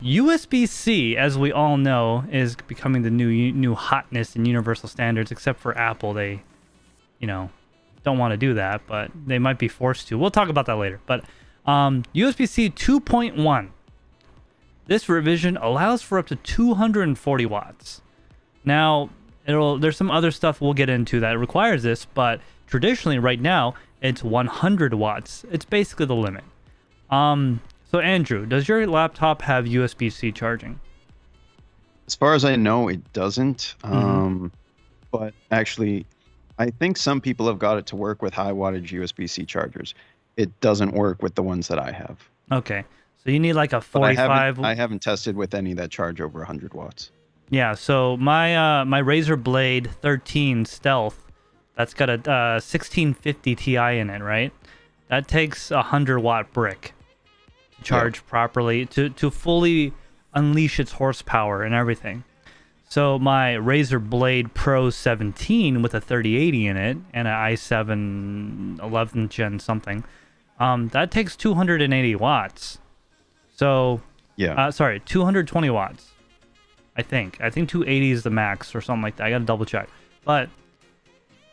USB-C, as we all know, is becoming the new hotness in universal standards, except for Apple. They, don't want to do that, but they might be forced to. We'll talk about that later. But USB-C 2.1. This revision allows for up to 240 watts. Now, there's some other stuff we'll get into that requires this, but traditionally right now, it's 100 watts. It's basically the limit. So Andrew, does your laptop have USB-C charging? As far as I know, it doesn't. But actually, I think some people have got it to work with high wattage USB-C chargers. It doesn't work with the ones that I have. Okay. So you need like a But 45. I haven't tested with any that charge over 100 watts. Yeah, so my Razer Blade 13 Stealth, that's got a 1650 Ti in it, right? That takes a 100-watt brick to charge properly, to fully unleash its horsepower and everything. So my Razer Blade Pro 17 with a 3080 in it and an i7 11th gen something, that takes 280 watts. So, 220 watts. I think 280 is the max or something like that. I gotta double check. But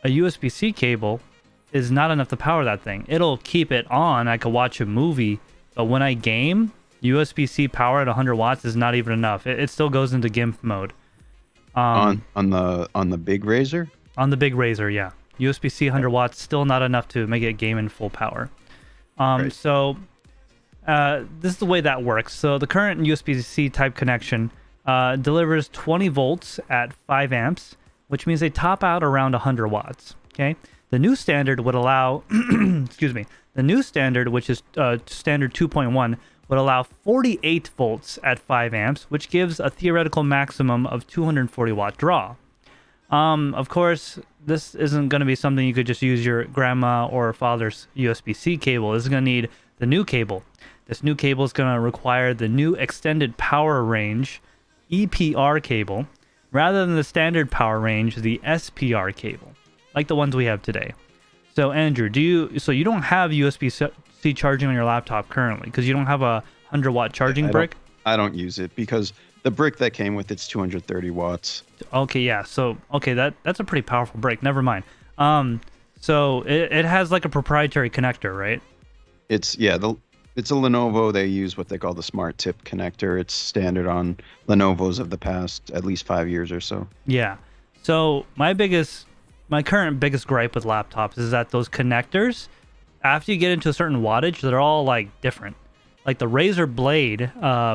a USB-C cable is not enough to power that thing. It'll keep it on. I could watch a movie, but when I game, USB-C power at 100 watts is not even enough. It still goes into GIMP mode. On the big Razer? On the big Razer, yeah. USB-C 100 watts still not enough to make it game in full power. Right. So this is the way that works. So the current USB-C type connection delivers 20 volts at 5 amps, which means they top out around 100 watts. Okay. The new standard would allow, excuse me, the new standard, which is standard 2.1, would allow 48 volts at 5 amps, which gives a theoretical maximum of 240 watt draw. Of course, this isn't going to be something you could just use your grandma or father's USB-C cable. This is going to need the new cable. This new cable is going to require the new extended power range EPR cable rather than the standard power range, the SPR cable, like the ones we have today. So Andrew, you don't have USB-C charging on your laptop currently because you don't have a 100-watt charging brick? I don't use it because the brick that came with it's 230 watts. Okay, yeah. So that's a pretty powerful brick. Never mind. So it has like a proprietary connector, right? It's a Lenovo. They use what they call the Smart Tip connector. It's standard on Lenovo's of the past at least 5 years or so. Yeah. So my current biggest gripe with laptops is that those connectors, after you get into a certain wattage, they're all like different. Like the Razer Blade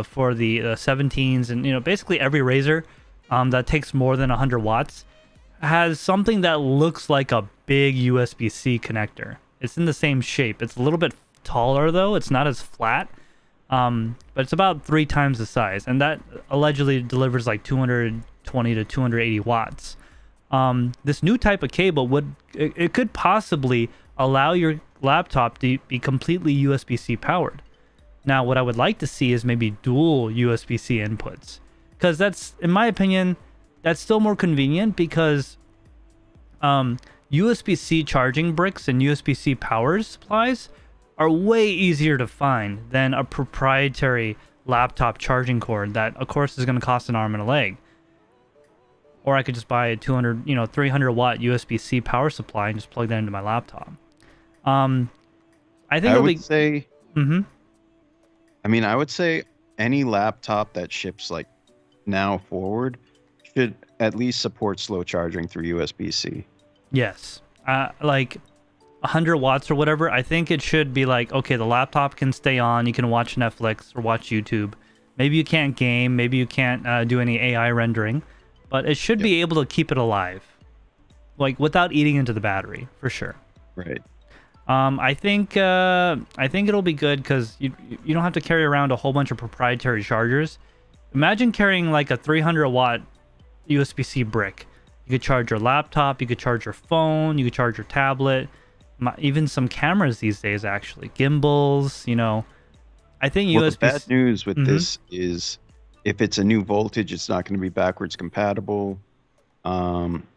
for the 17s and basically every Razer that takes more than 100 watts has something that looks like a big USB-C connector. It's in the same shape. It's a little bit taller though. It's not as flat, but it's about 3 times the size, and that allegedly delivers like 220 to 280 watts. This new type of cable could possibly allow your laptop to be completely USB-C powered. Now, what I would like to see is maybe dual USB-C inputs, because that's, in my opinion, that's still more convenient because USB-C charging bricks and USB-C power supplies are way easier to find than a proprietary laptop charging cord that, of course, is going to cost an arm and a leg. Or I could just buy a 300 watt USB-C power supply and just plug that into my laptop. I would say any laptop that ships like now forward should at least support slow charging through USB-C. Yes. Like 100 watts or whatever, I think it should be like, okay, the laptop can stay on, you can watch Netflix or watch YouTube. Maybe you can't game, maybe you can't do any AI rendering, but it should be able to keep it alive, like without eating into the battery, for sure. Right. I think it'll be good because you don't have to carry around a whole bunch of proprietary chargers. Imagine carrying like a 300 watt USB-C brick. You could charge your laptop, you could charge your phone, you could charge your tablet, even some cameras these days, actually. Gimbals, I think well, USB... the bad news with this is if it's a new voltage, it's not going to be backwards compatible,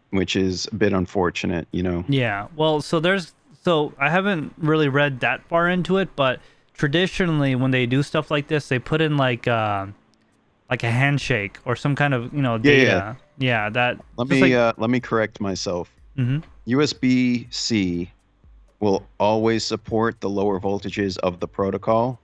which is a bit unfortunate, Yeah, well, so I haven't really read that far into it, but traditionally when they do stuff like this, they put in like like a handshake or some kind of, Yeah, yeah. data. Yeah, that Let just me like let me correct myself. hmm USB-C will always support the lower voltages of the protocol.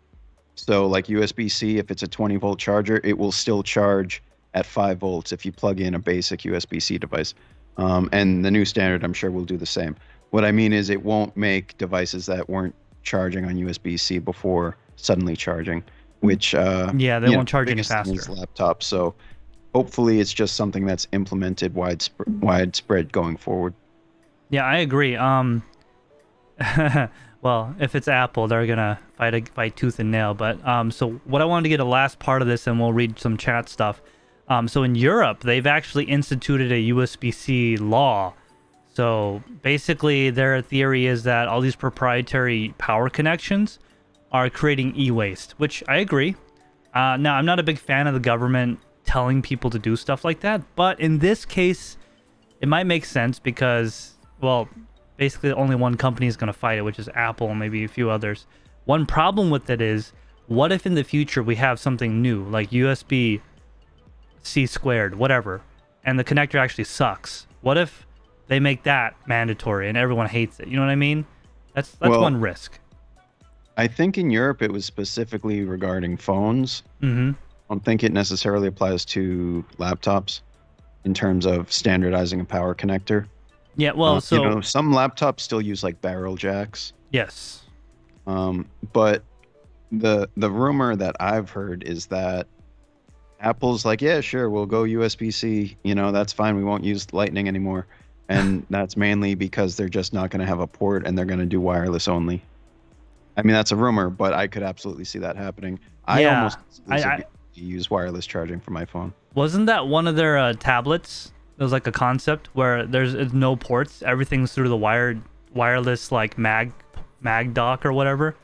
So like USB-C, if it's a 20-volt charger, it will still charge at 5 volts if you plug in a basic USB-C device. And the new standard, I'm sure, will do the same. What I mean is it won't make devices that weren't charging on USB-C before suddenly charging, which, yeah, they won't charge any biggest thing is faster. laptops. So hopefully it's just something that's implemented widespread going forward. Yeah, I agree. Well, if it's Apple, they're gonna fight tooth and nail. But so what I wanted to get a last part of this, and we'll read some chat stuff. So in Europe, they've actually instituted a USB-C law. So basically, their theory is that all these proprietary power connections are creating e-waste, which I agree. Now, I'm not a big fan of the government telling people to do stuff like that, but in this case, it might make sense because, well, basically only one company is going to fight it, which is Apple and maybe a few others. One problem with it is, what if in the future we have something new, like USB-C squared, whatever, and the connector actually sucks? What if they make that mandatory and everyone hates it? You know what I mean? That's Well, one risk. I think in Europe it was specifically regarding phones. Mm-hmm. I don't think it necessarily applies to laptops in terms of standardizing a power connector. Yeah, well, so Some laptops still use like barrel jacks. yes. But the rumor that I've heard is that Apple's like, yeah, sure, we'll go USB-C. That's fine. We won't use Lightning anymore. And that's mainly because they're just not going to have a port and they're going to do wireless only. I mean, that's a rumor, but I could absolutely see that happening. I Yeah, almost I use wireless charging for my phone. wasn't that one of their tablets? It was like a concept where there's no ports, everything's through the wireless like mag dock or whatever.